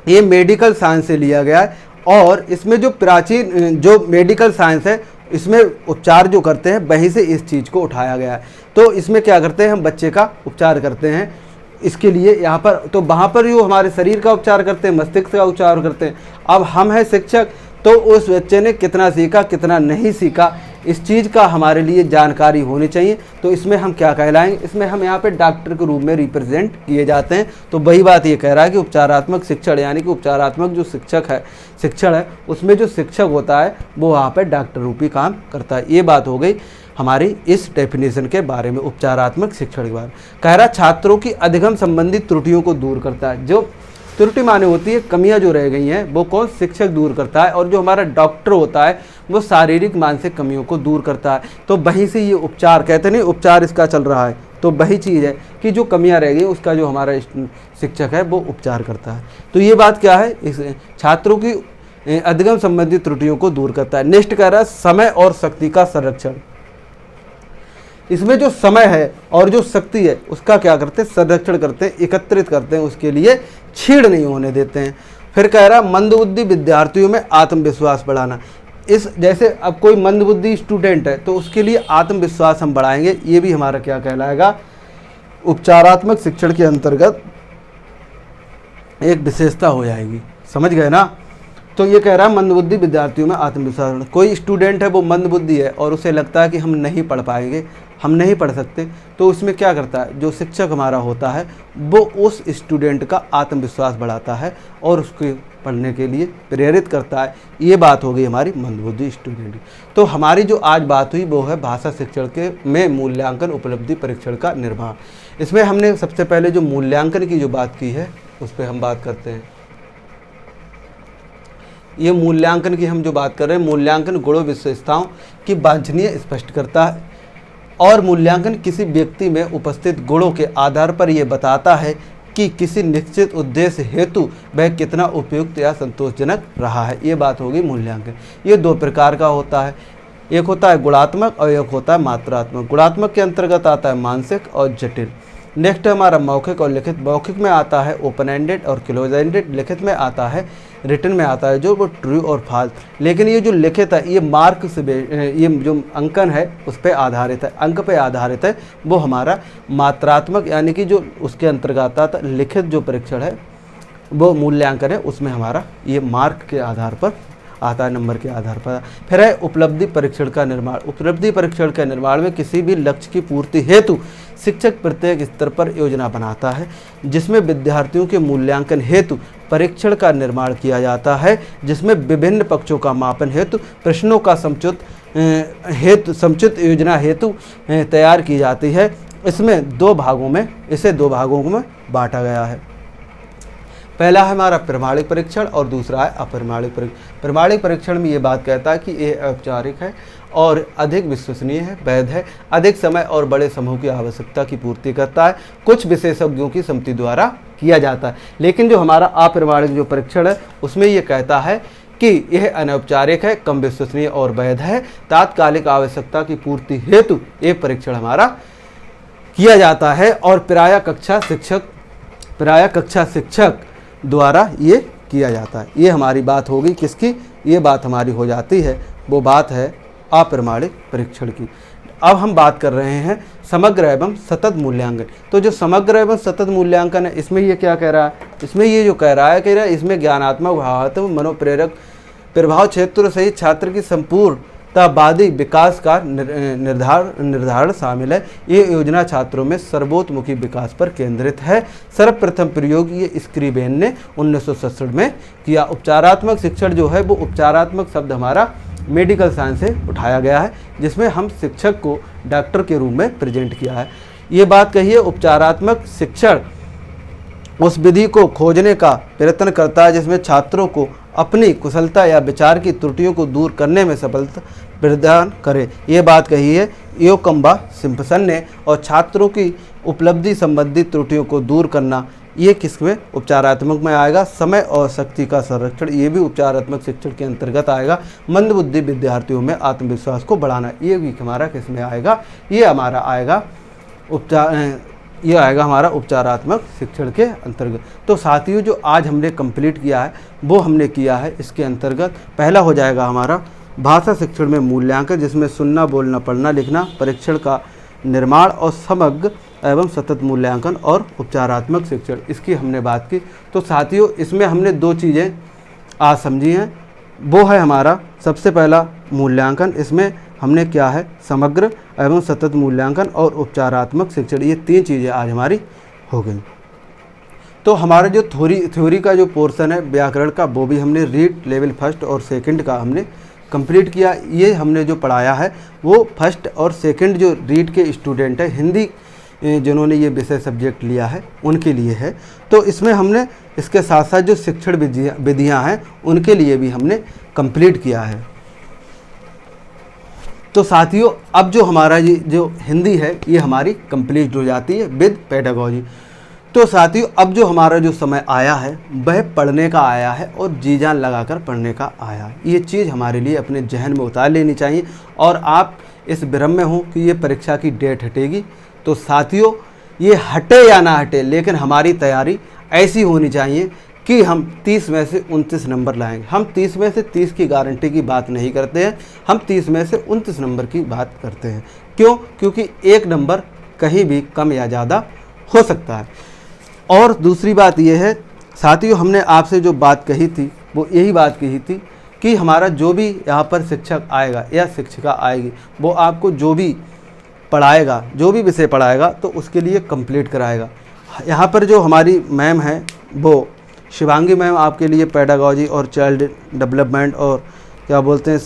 ये मेडिकल साइंस से लिया गया है और इसमें जो प्राचीन जो मेडिकल साइंस है इसमें उपचार जो करते हैं वहीं से इस चीज़ को उठाया गया है। तो इसमें क्या करते हैं, हम बच्चे का उपचार करते हैं इसके लिए यहाँ पर तो वहाँ पर जो हमारे शरीर का उपचार करते हैं, मस्तिष्क का उपचार करते हैं। अब हम हैं शिक्षक, तो उस बच्चे ने कितना सीखा कितना नहीं सीखा, इस चीज़ का हमारे लिए जानकारी होनी चाहिए। तो इसमें हम क्या कहलाएंगे, इसमें हम यहाँ पे डॉक्टर के रूप में रिप्रेजेंट किए जाते हैं। तो वही बात ये कह रहा है कि उपचारात्मक शिक्षण यानी कि उपचारात्मक जो शिक्षण है उसमें जो शिक्षक होता है वो वहाँ पे डॉक्टर रूपी काम करता है। ये बात हो गई हमारी इस डेफिनेशन के बारे में, उपचारात्मक शिक्षण के बारे में। कह रहा छात्रों की अधिगम संबंधी त्रुटियों को दूर करता है। जो त्रुटि माने होती है कमियां जो रह गई हैं वो कौन, शिक्षक दूर करता है। और जो हमारा डॉक्टर होता है वो शारीरिक मानसिक कमियों को दूर करता है। तो वहीं से ये उपचार, कहते नहीं उपचार इसका चल रहा है, तो वही चीज़ है कि जो कमियां रह गई उसका जो हमारा शिक्षक है वो उपचार करता है। तो ये बात क्या है, इस छात्रों की अधिगम संबंधी त्रुटियों को दूर करता है। नेक्स्ट कह रहा है समय और शक्ति का संरक्षण। इसमें जो समय है और जो शक्ति है उसका क्या करते हैं, संरक्षण करते हैं, एकत्रित करते हैं, उसके लिए छीड़ नहीं होने देते हैं। फिर कह रहा है मंदबुद्धि विद्यार्थियों में आत्मविश्वास बढ़ाना। इस जैसे अब कोई मंदबुद्धि स्टूडेंट है तो उसके लिए आत्मविश्वास हम बढ़ाएंगे, ये भी हमारा क्या कहलाएगा, उपचारात्मक शिक्षण के अंतर्गत एक विशेषता हो जाएगी। समझ गए ना। तो ये कह रहा है मंदबुद्धि विद्यार्थियों में आत्मविश्वास। कोई स्टूडेंट है वो मंदबुद्धि है और उसे लगता है कि हम नहीं पढ़ पाएंगे, हम नहीं पढ़ सकते, तो उसमें क्या करता है, जो शिक्षक हमारा होता है वो उस स्टूडेंट का आत्मविश्वास बढ़ाता है और उसके पढ़ने के लिए प्रेरित करता है। ये बात हो गई हमारी मंदबुद्धि स्टूडेंट की। तो हमारी जो आज बात हुई वो है भाषा शिक्षण के में मूल्यांकन उपलब्धि परीक्षण का निर्माण। इसमें हमने सबसे पहले जो मूल्यांकन की जो बात की है उस पर हम बात करते हैं। ये मूल्यांकन की हम जो बात कर रहे हैं, मूल्यांकन गुणों विशेषताओं की वांछनीय स्पष्ट करता है और मूल्यांकन किसी व्यक्ति में उपस्थित गुणों के आधार पर यह बताता है कि किसी निश्चित उद्देश्य हेतु वह कितना उपयुक्त या संतोषजनक रहा है। ये बात होगी मूल्यांकन। ये दो प्रकार का होता है, एक होता है गुणात्मक और एक होता है मात्रात्मक। गुणात्मक के अंतर्गत आता है मानसिक और जटिल। नेक्स्ट है हमारा मौखिक और लिखित। मौखिक में आता है ओपन एंडेड और क्लोज एंडेड। लिखित में आता है, रिटन में आता है जो वो ट्रू और फॉल्स। लेकिन ये जो लिखित है ये मार्क से ये जो अंकन है उस पर आधारित है, अंक पे आधारित है, वो हमारा मात्रात्मक यानी कि जो उसके अंतर्गत आता है। लिखित जो परीक्षण है वो मूल्यांकन है, उसमें हमारा ये मार्क के आधार पर आता है, नंबर के आधार पर। फिर है उपलब्धि परीक्षण का निर्माण। उपलब्धि परीक्षण के निर्माण में किसी भी लक्ष्य की पूर्ति हेतु शिक्षक प्रत्येक स्तर पर योजना बनाता है जिसमें विद्यार्थियों के मूल्यांकन हेतु परीक्षण का निर्माण किया जाता है, जिसमें विभिन्न पक्षों का मापन हेतु प्रश्नों का समुचित योजना हेतु तैयार की जाती है। इसे दो भागों में बांटा गया है। पहला है हमारा प्रमाणिक परीक्षण और दूसरा है अप्रमाणिक परीक्षण। प्रमाणिक परीक्षण में ये बात कहता है कि ये औपचारिक है और अधिक विश्वसनीय है, वैध है, अधिक समय और बड़े समूह की आवश्यकता की पूर्ति करता है, कुछ विशेषज्ञों की सम्मति द्वारा किया जाता है। लेकिन जो हमारा अप्रमाणिक जो परीक्षण है उसमें ये कहता है कि यह अनौपचारिक है, कम विश्वसनीय और वैध है, तात्कालिक आवश्यकता की पूर्ति हेतु ये परीक्षण हमारा किया जाता है और प्रायः कक्षा शिक्षक द्वारा ये किया जाता है। ये हमारी बात होगी किसकी, ये बात हमारी हो जाती है, वो बात है अप्रमाणिक परीक्षण की। अब हम बात कर रहे हैं समग्र एवं सतत मूल्यांकन। तो जो समग्र एवं सतत मूल्यांकन है इसमें ये क्या कह रहा है, इसमें ये जो कह रहा है कि इसमें ज्ञानात्मक भावात्मक मनोप्रेरक प्रभाव क्षेत्र सहित छात्र की संपूर्णतावादी विकास का निर्धारण शामिल है। ये योजना छात्रों में सर्वोत्मुखी विकास पर केंद्रित है। सर्वप्रथम प्रयोग ये स्क्रीबेन ने 1967 में किया। उपचारात्मक शिक्षण जो है वो उपचारात्मक शब्द हमारा मेडिकल साइंस से उठाया गया है, जिसमें हम शिक्षक को डॉक्टर के रूप में प्रेजेंट किया है। ये बात कही है उपचारात्मक शिक्षण उस विधि को खोजने का प्रयत्न करता है जिसमें छात्रों को अपनी कुशलता या विचार की त्रुटियों को दूर करने में सफलता प्रदान करे। ये बात कही है योकम्बा सिम्पसन ने। और छात्रों की उपलब्धि संबंधी त्रुटियों को दूर करना ये किसमें, उपचारात्मक में आएगा। समय और शक्ति का संरक्षण ये भी उपचारात्मक शिक्षण के अंतर्गत आएगा। मंदबुद्धि विद्यार्थियों में आत्मविश्वास को बढ़ाना ये भी हमारा किसमें आएगा, ये हमारा आएगा ये आएगा हमारा उपचारात्मक शिक्षण के अंतर्गत। तो साथियों जो आज हमने कंप्लीट किया है वो हमने किया है इसके अंतर्गत पहला हो जाएगा हमारा भाषा शिक्षण में मूल्यांकन, जिसमें सुनना बोलना पढ़ना लिखना परीक्षण का निर्माण और समग्र एवं सतत मूल्यांकन और उपचारात्मक शिक्षण, इसकी हमने बात की। तो साथियों, इसमें हमने 2 चीज़ें आज समझी हैं। वो है हमारा सबसे पहला मूल्यांकन, इसमें हमने क्या है समग्र एवं सतत मूल्यांकन और उपचारात्मक शिक्षण, ये 3 चीज़ें आज हमारी हो गई। तो हमारा जो थ्योरी का जो पोर्शन है व्याकरण का, वो भी हमने रीड लेवल फर्स्ट और सेकंड का हमने कंप्लीट किया। ये हमने जो पढ़ाया है वो फर्स्ट और सेकंड जो रीड के स्टूडेंट हैं, हिंदी जिन्होंने ये विषय सब्जेक्ट लिया है उनके लिए है। तो इसमें हमने इसके साथ साथ जो शिक्षण विधियाँ हैं उनके लिए भी हमने कंप्लीट किया है। तो साथियों, अब जो हमारा ये जो हिंदी है ये हमारी कंप्लीट हो जाती है विद पेडागॉजी। तो साथियों, अब जो हमारा जो समय आया है वह पढ़ने का आया है और जी जान लगाकर पढ़ने का आया है। ये चीज़ हमारे लिए अपने जहन में उतार लेनी चाहिए। और आप इस भ्रम में हो कि ये परीक्षा की डेट हटेगी, तो साथियों ये हटे या ना हटे, लेकिन हमारी तैयारी ऐसी होनी चाहिए कि हम 30 में से 29 नंबर लाएंगे। हम 30 में से 30 की गारंटी की बात नहीं करते हैं, हम 30 में से 29 नंबर की बात करते हैं। क्यों? क्योंकि 1 नंबर कहीं भी कम या ज़्यादा हो सकता है। और दूसरी बात यह है साथियों, हमने आपसे जो बात कही थी वो यही बात कही थी कि हमारा जो भी यहाँ पर शिक्षक आएगा या शिक्षिका आएगी, वो आपको जो भी पढ़ाएगा, जो भी विषय पढ़ाएगा, तो उसके लिए कंप्लीट कराएगा। यहाँ पर जो हमारी मैम है वो शिवांगी मैम आपके लिए पेडागॉजी और चाइल्ड डेवलपमेंट और क्या बोलते हैं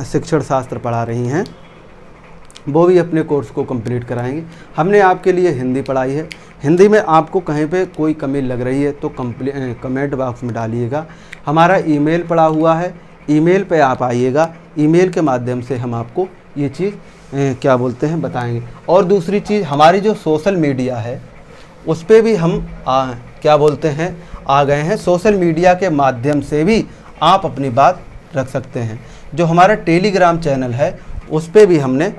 शिक्षण शास्त्र पढ़ा रही हैं, वो भी अपने कोर्स को कंप्लीट कराएंगे। हमने आपके लिए हिंदी पढ़ाई है। हिंदी में आपको कहीं पे कोई कमी लग रही है तो कमेंट बॉक्स में डालिएगा। हमारा ईमेल पड़ा हुआ है, ईमेल पे आप आइएगा, ईमेल के माध्यम से हम आपको ये चीज़ क्या बोलते हैं बताएंगे। और दूसरी चीज़, हमारी जो सोशल मीडिया है उस पर भी हम क्या बोलते हैं आ गए हैं। सोशल मीडिया के माध्यम से भी आप अपनी बात रख सकते हैं। जो हमारा टेलीग्राम चैनल है उस पर भी हमने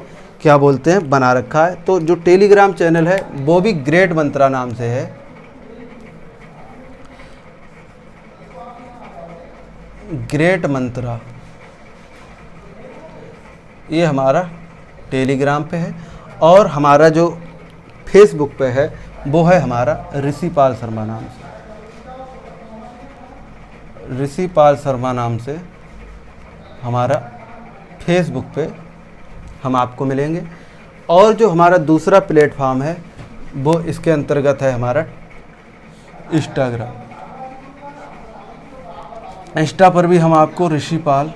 क्या बोलते हैं बना रखा है। तो जो टेलीग्राम चैनल है वो भी ग्रेट मंत्रा नाम से है। ग्रेट मंत्रा ये हमारा टेलीग्राम पे है। और हमारा जो फेसबुक पे है वो है हमारा ऋषिपाल शर्मा नाम से। ऋषिपाल शर्मा नाम से हमारा फेसबुक पे हम आपको मिलेंगे। और जो हमारा दूसरा प्लेटफॉर्म है वो इसके अंतर्गत है हमारा इंस्टाग्राम। इंस्टा पर भी हम आपको ऋषिपाल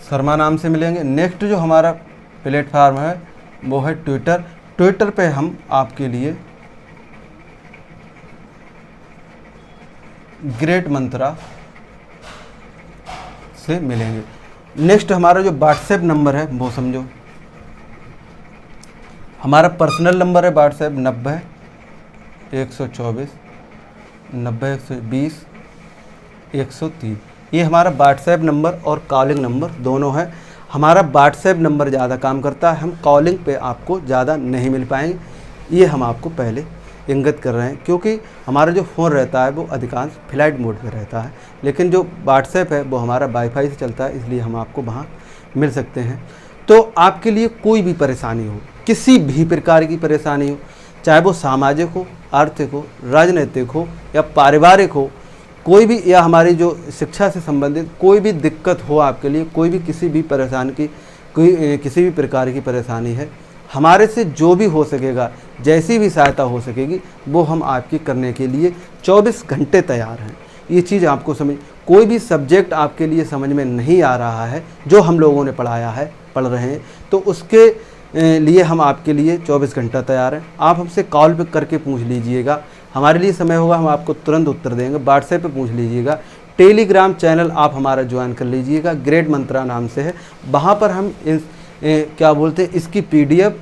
शर्मा नाम से मिलेंगे। नेक्स्ट जो हमारा प्लेटफॉर्म है वो है ट्विटर। ट्विटर पे हम आपके लिए ग्रेट मंत्रा से मिलेंगे। नेक्स्ट हमारा जो व्हाट्सएप नंबर है वो समझो, हमारा पर्सनल नंबर है व्हाट्सएप 90 124 90 120 103। ये हमारा व्हाट्सएप नंबर और कॉलिंग नंबर दोनों है। हमारा व्हाट्सएप नंबर ज़्यादा काम करता है, हम कॉलिंग पे आपको ज़्यादा नहीं मिल पाएंगे, ये हम आपको पहले इंगित कर रहे हैं। क्योंकि हमारा जो फ़ोन रहता है वो अधिकांश फ्लाइट मोड पे रहता है, लेकिन जो व्हाट्सएप है वो हमारा वाईफाई से चलता है, इसलिए हम आपको वहाँ मिल सकते हैं। तो आपके लिए कोई भी परेशानी हो, किसी भी प्रकार की परेशानी हो, चाहे वो सामाजिक हो, आर्थिक हो, राजनीतिक हो या पारिवारिक हो, कोई भी, या हमारी जो शिक्षा से संबंधित कोई भी दिक्कत हो आपके लिए, कोई भी किसी भी परेशानी की किसी भी प्रकार की परेशानी है, हमारे से जो भी हो सकेगा, जैसी भी सहायता हो सकेगी वो हम आपकी करने के लिए 24 घंटे तैयार हैं। ये चीज़ आपको समझ, कोई भी सब्जेक्ट आपके लिए समझ में नहीं आ रहा है जो हम लोगों ने पढ़ाया है, पढ़ रहे हैं, तो उसके लिए हम आपके लिए 24 घंटा तैयार हैं। आप हमसे कॉल पे करके पूछ लीजिएगा, हमारे लिए समय होगा हम आपको तुरंत उत्तर देंगे। व्हाट्सएप पे पूछ लीजिएगा। टेलीग्राम चैनल आप हमारा ज्वाइन कर लीजिएगा, ग्रेट मंत्रा नाम से है। वहाँ पर हम क्या बोलते हैं इसकी PDF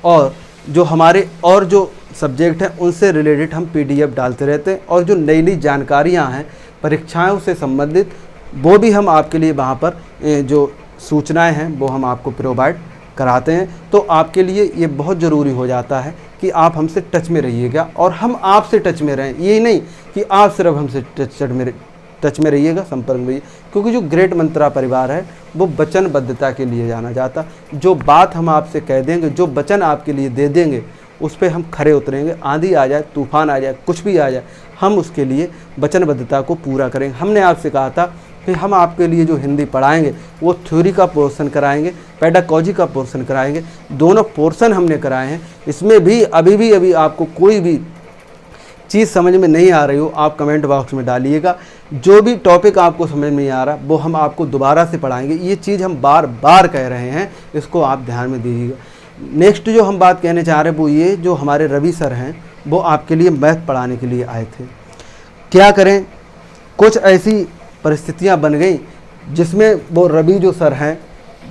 और जो हमारे और जो सब्जेक्ट हैं उनसे रिलेटेड हम PDF डालते रहते हैं। और जो नई नई जानकारियाँ हैं परीक्षाओं से संबंधित वो भी हम आपके लिए वहाँ पर जो सूचनाएं हैं वो हम आपको प्रोवाइड कराते हैं। तो आपके लिए ये बहुत ज़रूरी हो जाता है कि आप हमसे टच में रहिएगा और हम आपसे टच में रहें। ये नहीं कि आप सिर्फ हमसे टच में रहिएगा, संपर्क में रहिए, क्योंकि जो ग्रेट मंत्रा परिवार है वो वचनबद्धता के लिए जाना जाता। जो बात हम आपसे कह देंगे, जो वचन आपके लिए दे देंगे, उस पर हम खरे उतरेंगे। आंधी आ जाए, तूफान आ जाए, कुछ भी आ जाए, हम उसके लिए वचनबद्धता को पूरा करेंगे। हमने आपसे कहा था कि हम आपके लिए जो हिंदी पढ़ाएंगे वो थ्योरी का पोर्शन कराएंगे, पेडागॉजी का पोर्शन कराएंगे। दोनों पोर्शन हमने कराए हैं। इसमें भी अभी आपको कोई भी चीज़ समझ में नहीं आ रही हो, आप कमेंट बॉक्स में डालिएगा। जो भी टॉपिक आपको समझ में नहीं आ रहा वो हम आपको दोबारा से पढ़ाएंगे। ये चीज़ हम बार बार कह रहे हैं, इसको आप ध्यान में दीजिएगा। नेक्स्ट जो हम बात कहने चाह रहे हैं वो ये, जो हमारे रवि सर हैं वो आपके लिए मैथ पढ़ाने के लिए आए थे। क्या करें, कुछ ऐसी परिस्थितियां बन गई जिसमें वो रवि जो सर हैं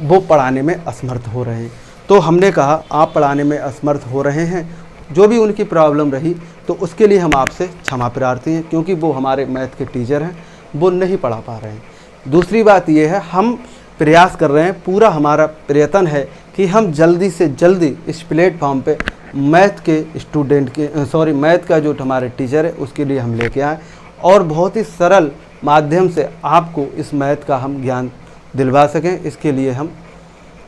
वो पढ़ाने में असमर्थ हो रहे हैं। तो हमने कहा आप पढ़ाने में असमर्थ हो रहे हैं, जो भी उनकी प्रॉब्लम रही तो उसके लिए हम आपसे क्षमा प्रार्थी हैं, क्योंकि वो हमारे मैथ के टीचर हैं, वो नहीं पढ़ा पा रहे हैं। दूसरी बात ये है, हम प्रयास कर रहे हैं, पूरा हमारा प्रयत्न है कि हम जल्दी से जल्दी इस प्लेटफॉर्म पे मैथ के स्टूडेंट के मैथ का जो हमारे टीचर है उसके लिए हम लेके आए और बहुत ही सरल माध्यम से आपको इस मैथ का हम ज्ञान दिलवा सकें। इसके लिए हम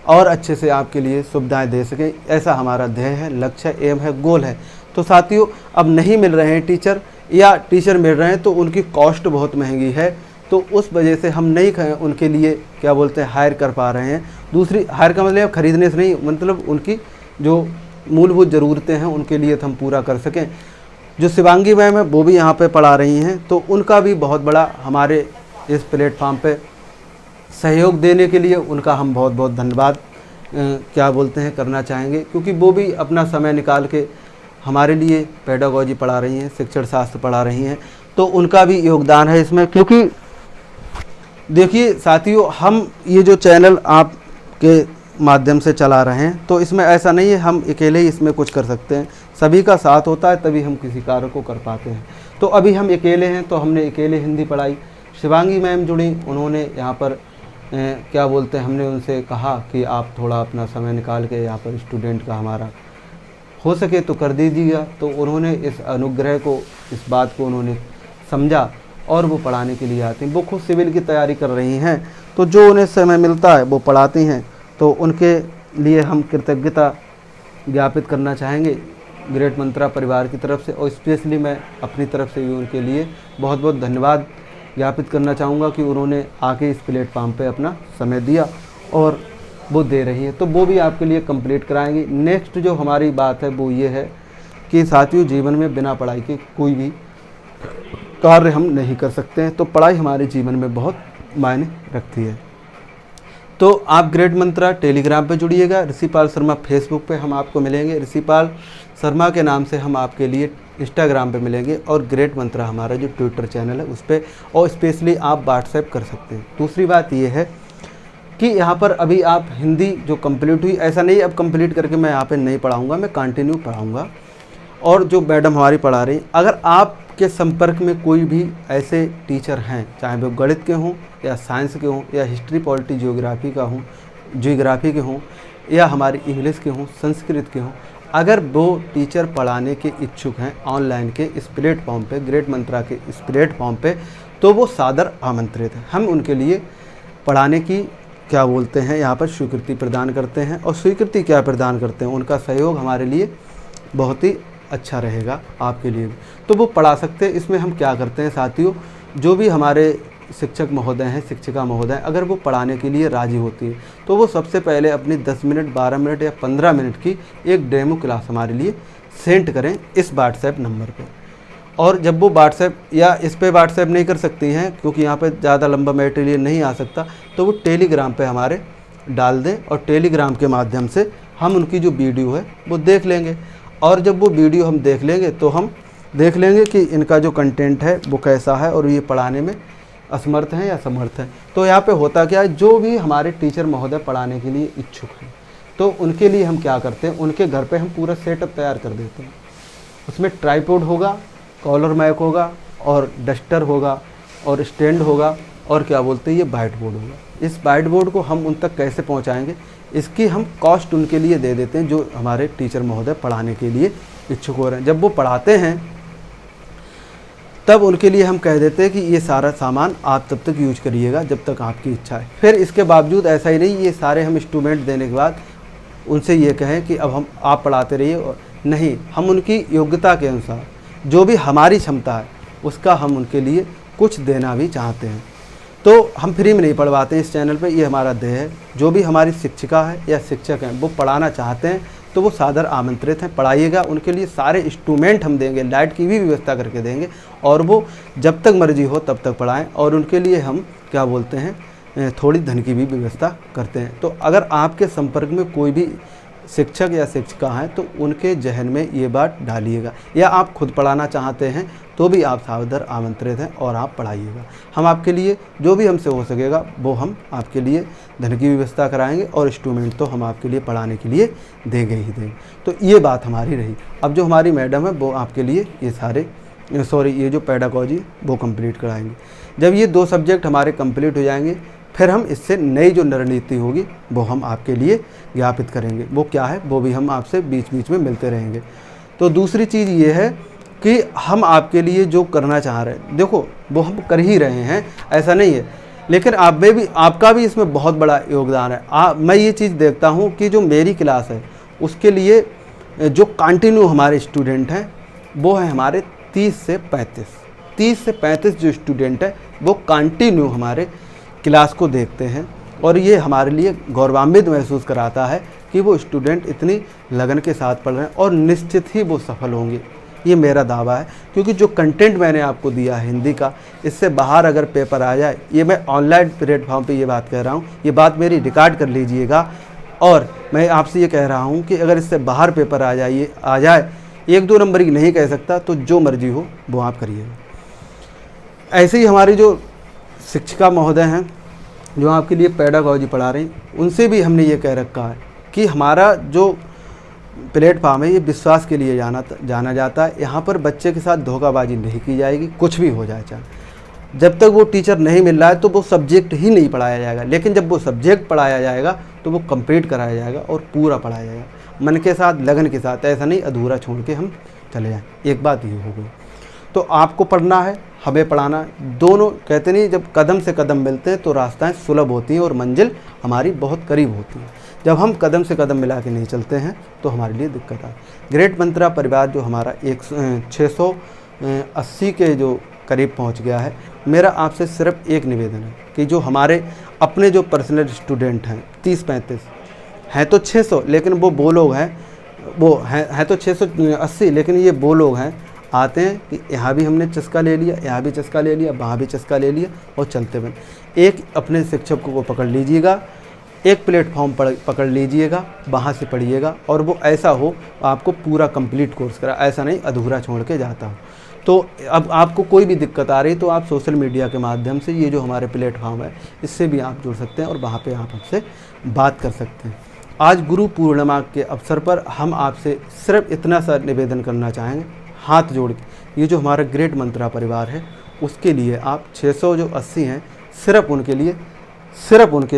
और अच्छे से आपके लिए सुविधाएं दे सकें, ऐसा हमारा ध्येय है, लक्ष्य है, एम है, गोल है। तो साथियों, अब नहीं मिल रहे हैं टीचर, या टीचर मिल रहे हैं तो उनकी कॉस्ट बहुत महंगी है, तो उस वजह से हम नहीं उनके लिए क्या बोलते हैं हायर कर पा रहे हैं। दूसरी, हायर का मतलब खरीदने से नहीं, मतलब उनकी जो मूलभूत ज़रूरतें हैं उनके लिए तो हम पूरा कर सकें। जो शिवांगी मैम है वो भी यहाँ पे पढ़ा रही हैं, तो उनका भी बहुत बड़ा हमारे इस प्लेटफॉर्म पे सहयोग देने के लिए उनका हम बहुत बहुत धन्यवाद क्या बोलते हैं करना चाहेंगे, क्योंकि वो भी अपना समय निकाल के हमारे लिए पेडागॉजी पढ़ा रही हैं, शिक्षण शास्त्र पढ़ा रही हैं, तो उनका भी योगदान है इसमें। क्योंकि देखिए साथियों, हम ये जो चैनल आपके माध्यम से चला रहे हैं तो इसमें ऐसा नहीं है हम अकेले ही इसमें कुछ कर सकते हैं, सभी का साथ होता है तभी हम किसी कार्य को कर पाते हैं। तो अभी हम अकेले हैं तो हमने अकेले हिंदी पढ़ाई। शिवांगी मैम जुड़ी, उन्होंने यहाँ पर क्या बोलते हैं, हमने उनसे कहा कि आप थोड़ा अपना समय निकाल के यहाँ पर स्टूडेंट का हमारा हो सके तो कर दीजिएगा। तो उन्होंने इस अनुग्रह को, इस बात को उन्होंने समझा और वो पढ़ाने के लिए आती हैं। वो खुद सिविल की तैयारी कर रही हैं, तो जो उन्हें समय मिलता है वो पढ़ाती हैं, तो उनके लिए हम कृतज्ञता ज्ञापित करना चाहेंगे ग्रेट मंत्रा परिवार की तरफ से, और स्पेशली मैं अपनी तरफ से भी उनके लिए बहुत बहुत धन्यवाद ज्ञापित करना चाहूँगा कि उन्होंने आके इस प्लेटफॉर्म पे अपना समय दिया और वो दे रही हैं। तो वो भी आपके लिए कंप्लीट कराएंगी। नेक्स्ट जो हमारी बात है वो ये है कि साथियों, जीवन में बिना पढ़ाई के कोई भी कार्य हम नहीं कर सकते हैं, तो पढ़ाई हमारे जीवन में बहुत मायने रखती है। तो आप ग्रेट मंत्रा टेलीग्राम पे जुड़िएगा, ऋषिपाल शर्मा फेसबुक पे हम आपको मिलेंगे, ऋषिपाल शर्मा के नाम से हम आपके लिए इंस्टाग्राम पे मिलेंगे, और ग्रेट मंत्रा हमारा जो ट्विटर चैनल है उस पर, और स्पेशली आप व्हाट्सएप कर सकते हैं। दूसरी बात ये है कि यहाँ पर अभी आप हिंदी जो कंप्लीट हुई, ऐसा नहीं अब कंप्लीट करके मैं यहाँ पे नहीं पढ़ाऊँगा, मैं कंटिन्यू पढ़ाऊँगा। और जो मैडम हमारी पढ़ा रही, अगर आपके संपर्क में कोई भी ऐसे टीचर हैं, चाहे वो गणित के हों या साइंस के हों या हिस्ट्री पॉलिटी जियोग्राफी के हों या हमारी इंग्लिश के हों, संस्कृत के हों, अगर वो टीचर पढ़ाने के इच्छुक हैं ऑनलाइन के इस प्लेटफॉर्म पे, ग्रेट मंत्रा के इस प्लेटफॉर्म पे, तो वो सादर आमंत्रित हैं। हम उनके लिए पढ़ाने की क्या बोलते हैं यहाँ पर स्वीकृति प्रदान करते हैं, और स्वीकृति क्या प्रदान करते हैं, उनका सहयोग हमारे लिए बहुत ही अच्छा रहेगा आपके लिए। तो वो पढ़ा सकते हैं। इसमें हम क्या करते हैं साथियों, जो भी हमारे शिक्षक महोदय हैं, शिक्षिका महोदय, अगर वो पढ़ाने के लिए राज़ी होती है तो वो सबसे पहले अपनी 10 मिनट, 12 मिनट या 15 मिनट की एक डेमो क्लास हमारे लिए सेंड करें इस व्हाट्सएप नंबर पे। और जब वो व्हाट्सएप, या इस पे व्हाट्सएप नहीं कर सकती हैं क्योंकि यहाँ पे ज़्यादा लंबा मटेरियल नहीं आ सकता, तो वो टेलीग्राम पे हमारे डाल दें, और टेलीग्राम के माध्यम से हम उनकी जो वीडियो है वो देख लेंगे। और जब वो वीडियो हम देख लेंगे तो हम देख लेंगे कि इनका जो कंटेंट है वो कैसा है और ये पढ़ाने में असमर्थ हैं या समर्थ हैं। तो यहाँ पे होता क्या है, जो भी हमारे टीचर महोदय पढ़ाने के लिए इच्छुक हैं तो उनके लिए हम क्या करते हैं, उनके घर पे हम पूरा सेटअप तैयार कर देते हैं। उसमें ट्राइपॉड होगा, कॉलर माइक होगा, और डस्टर होगा, और स्टैंड होगा, और क्या बोलते हैं ये वाइट बोर्ड होगा। इस वाइट बोर्ड को हम उन तक कैसे पहुँचाएँगे, इसकी हम कॉस्ट उनके लिए दे देते हैं जो हमारे टीचर महोदय पढ़ाने के लिए इच्छुक हो रहे हैं। जब वो पढ़ाते हैं तब उनके लिए हम कह देते हैं कि ये सारा सामान आप तब तक यूज करिएगा जब तक आपकी इच्छा है। फिर इसके बावजूद ऐसा ही नहीं, ये सारे हम इंस्ट्रूमेंट देने के बाद उनसे ये कहें कि अब हम आप पढ़ाते रहिए, नहीं, हम उनकी योग्यता के अनुसार जो भी हमारी क्षमता है उसका हम उनके लिए कुछ देना भी चाहते हैं। तो हम फ्री में नहीं पढ़वाते इस चैनल पे, ये हमारा ध्येय है। जो भी हमारी शिक्षिका है या शिक्षक हैं वो पढ़ाना चाहते हैं तो वो सादर आमंत्रित हैं, पढ़ाइएगा। उनके लिए सारे इंस्ट्रूमेंट हम देंगे, लाइट की भी व्यवस्था करके देंगे, और वो जब तक मर्जी हो तब तक पढ़ाएं। और उनके लिए हम क्या बोलते हैं, थोड़ी धन की भी व्यवस्था करते हैं। तो अगर आपके संपर्क में कोई भी शिक्षक या शिक्षिका हैं तो उनके जहन में ये बात डालिएगा, या आप खुद पढ़ाना चाहते हैं तो भी आप सादर आमंत्रित हैं और आप पढ़ाइएगा। हम आपके लिए जो भी हमसे हो सकेगा वो हम आपके लिए धन की व्यवस्था कराएंगे, और इंस्ट्रूमेंट तो हम आपके लिए पढ़ाने के लिए देंगे ही देंगे। तो ये बात हमारी रही। अब जो हमारी मैडम है वो आपके लिए ये जो पेडागॉजी वो कंप्लीट कराएंगे। जब ये 2 सब्जेक्ट हमारे कंप्लीट हो जाएंगे फिर हम इससे नई जो रणनीति होगी वो हम आपके लिए ज्ञापित करेंगे। वो क्या है वो भी हम आपसे बीच बीच में मिलते रहेंगे। तो दूसरी चीज़ ये है कि हम आपके लिए जो करना चाह रहे हैं, देखो वो हम कर ही रहे हैं, ऐसा नहीं है, लेकिन आप में भी, आपका भी इसमें बहुत बड़ा योगदान है। मैं ये चीज़ देखता हूँ कि जो मेरी क्लास है उसके लिए जो कंटिन्यू हमारे स्टूडेंट हैं वो है हमारे 30 से 35 जो स्टूडेंट है वो कंटिन्यू हमारे क्लास को देखते हैं, और ये हमारे लिए गौरवान्वित महसूस कराता है कि वो स्टूडेंट इतनी लगन के साथ पढ़ रहे हैं, और निश्चित ही वो सफल होंगे, ये मेरा दावा है। क्योंकि जो कंटेंट मैंने आपको दिया है हिंदी का, इससे बाहर अगर पेपर आ जाए, ये मैं ऑनलाइन प्लेटफॉर्म पे ये बात कह रहा हूँ, ये बात मेरी रिकॉर्ड कर लीजिएगा, और मैं आपसे ये कह रहा हूँ कि अगर इससे बाहर पेपर आ जाए 1-2 नंबर की नहीं कह सकता, तो जो मर्जी हो वो आप करिएगा। ऐसे ही हमारी जो शिक्षिका महोदय हैं जो आपके लिए पेडागॉजी पढ़ा रही हैं, उनसे भी हमने ये कह रखा है कि हमारा जो प्लेटफार्म है ये विश्वास के लिए जाना जाता है। यहाँ पर बच्चे के साथ धोखाबाजी नहीं की जाएगी, कुछ भी हो जाए चाहे। जब तक वो टीचर नहीं मिल रहा है तो वो सब्जेक्ट ही नहीं पढ़ाया जाएगा, लेकिन जब वो सब्जेक्ट पढ़ाया जाएगा तो वो कंप्लीट कराया जाएगा और पूरा पढ़ाया जाएगा, मन के साथ, लगन के साथ। ऐसा नहीं अधूरा छोड़ के हम चले जाएँ। एक बात ये हो गई। तो आपको पढ़ना है, हमें पढ़ाना, दोनों कहते नहीं, जब कदम से कदम मिलते हैं तो रास्ताएं सुलभ होती हैं और मंजिल हमारी बहुत करीब होती है। जब हम कदम से कदम मिला के नहीं चलते हैं तो हमारे लिए दिक्कत आए। ग्रेट मंत्रा परिवार जो हमारा 680 के जो करीब पहुंच गया है, मेरा आपसे सिर्फ एक निवेदन है कि जो हमारे अपने जो पर्सनल स्टूडेंट हैं 30-35 हैं, तो 600, लेकिन वो लोग हैं, वो हैं तो 680, लेकिन ये वो लोग हैं आते हैं कि यहाँ भी हमने चस्का ले लिया, यहाँ भी चस्का ले लिया, वहाँ भी चस्का ले लिया, और चलते बने। एक अपने शिक्षक को पकड़ लीजिएगा, एक प्लेटफॉर्म पकड़ लीजिएगा, वहाँ से पढ़िएगा, और वो ऐसा हो आपको पूरा कंप्लीट कोर्स करा, ऐसा नहीं अधूरा छोड़ के जाता हो। तो अब आपको कोई भी दिक्कत आ रही तो आप सोशल मीडिया के माध्यम से, ये जो हमारे प्लेटफॉर्म है इससे भी आप जुड़ सकते हैं और वहाँ पे आप हमसे बात कर सकते हैं। आज गुरु पूर्णिमा के अवसर पर हम आपसे सिर्फ इतना सा निवेदन करना चाहेंगे, हाथ जोड़ के, ये जो हमारा ग्रेट मंत्रा परिवार है उसके लिए आप 680 हैं, सिर्फ उनके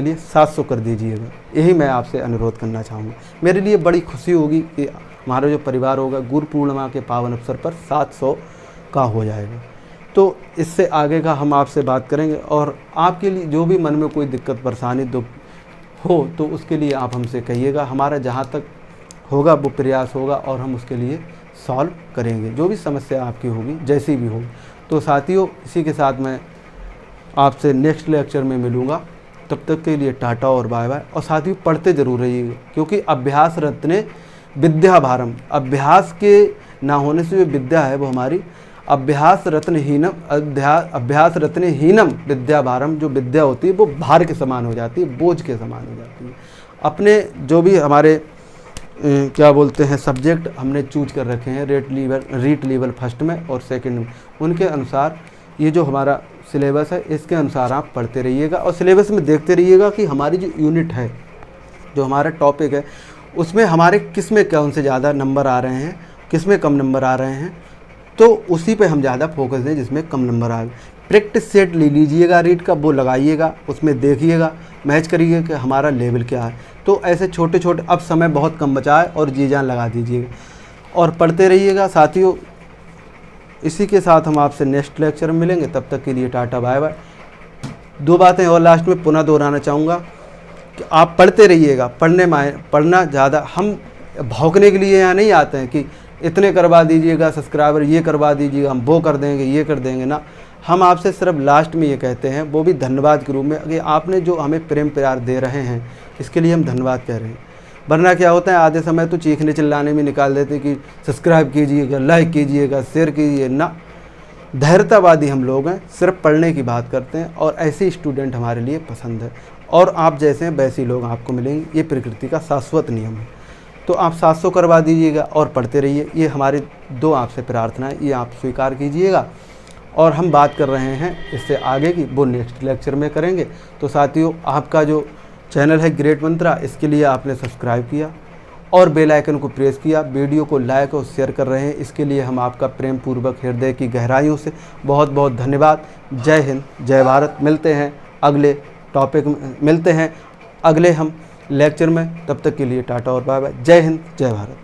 लिए 700 कर दीजिएगा। यही मैं आपसे अनुरोध करना चाहूँगा। मेरे लिए बड़ी खुशी होगी कि हमारा जो परिवार होगा गुरु पूर्णिमा के पावन अवसर पर 700 का हो जाएगा। तो इससे आगे का हम आपसे बात करेंगे, और आपके लिए जो भी मन में कोई दिक्कत, परेशानी, दुख हो तो उसके लिए आप हमसे कहिएगा। हमारा जहाँ तक होगा वो प्रयास होगा और हम उसके लिए सॉल्व करेंगे, जो भी समस्या आपकी होगी, जैसी भी होगी। तो साथियों, इसी के साथ मैं आपसे नेक्स्ट लेक्चर में मिलूँगा। तब तक के लिए टाटा और बाय बाय। और साथियों, पढ़ते ज़रूर रहिएगा, क्योंकि अभ्यास रत्ने विद्या भारम, अभ्यास के ना होने से जो विद्या है वो हमारी अभ्यास रत्न हीनम विद्या भारम, जो विद्या होती है वो भार के समान हो जाती है, बोझ के समान हो जाती है। अपने जो भी हमारे क्या बोलते हैं सब्जेक्ट हमने चूज कर रखे हैं, रीट लेवल फर्स्ट में और सेकंड में, उनके अनुसार ये जो हमारा सिलेबस है इसके अनुसार आप पढ़ते रहिएगा, और सिलेबस में देखते रहिएगा कि हमारी जो यूनिट है, जो हमारा टॉपिक है, उसमें हमारे किस में कौन से ज़्यादा नंबर आ रहे हैं, किस में कम नंबर आ रहे हैं, तो उसी पे हम ज़्यादा फोकस दें जिसमें कम नंबर आ गए। प्रैक्टिस सेट ले लीजिएगा रीड का, वो लगाइएगा, उसमें देखिएगा, मैच करिए कि हमारा लेवल क्या है। तो ऐसे छोटे छोटे, अब समय बहुत कम बचा है और जी जान लगा दीजिएगा और पढ़ते रहिएगा। साथियों, इसी के साथ हम आपसे नेक्स्ट लेक्चर में मिलेंगे। तब तक के लिए टाटा बाय बाय। 2 बातें और लास्ट में पुनः दोहराना चाहूँगा कि आप पढ़ते रहिएगा। पढ़ना ज़्यादा, हम भौंकने के लिए यहाँ नहीं आते हैं कि इतने करवा दीजिएगा सब्सक्राइबर, ये करवा दीजिएगा, हम वो कर देंगे, ये कर देंगे ना। हम आपसे सिर्फ लास्ट में ये कहते हैं, वो भी धन्यवाद के रूप में, कि आपने जो हमें प्रेम प्यार दे रहे हैं इसके लिए हम धन्यवाद कह रहे हैं। वरना क्या होता है, आधे समय तो चीखने चिल्लाने में निकाल देते कि सब्सक्राइब कीजिएगा, लाइक कीजिएगा, शेयर कीजिए ना। धैर्यतावादी हम लोग हैं, सिर्फ पढ़ने की बात करते हैं और ऐसे स्टूडेंट हमारे लिए पसंद है। और आप जैसे हैं वैसे ही लोग आपको मिलेंगे, ये प्रकृति का शाश्वत नियम है। तो आप 700 करवा दीजिएगा और पढ़ते रहिए। ये हमारी 2 आपसे प्रार्थना है, ये आप स्वीकार कीजिएगा। और हम बात कर रहे हैं इससे आगे की, वो नेक्स्ट लेक्चर में करेंगे। तो साथियों, आपका जो चैनल है ग्रेट मंत्रा, इसके लिए आपने सब्सक्राइब किया और बेल आइकन को प्रेस किया, वीडियो को लाइक और शेयर कर रहे हैं, इसके लिए हम आपका प्रेम पूर्वक हृदय की गहराइयों से बहुत बहुत धन्यवाद। जय हिंद, जय भारत। मिलते हैं अगले टॉपिक में, मिलते हैं अगले हम लेक्चर में। तब तक के लिए टाटा और बाय बाय। जय हिंद, जय भारत।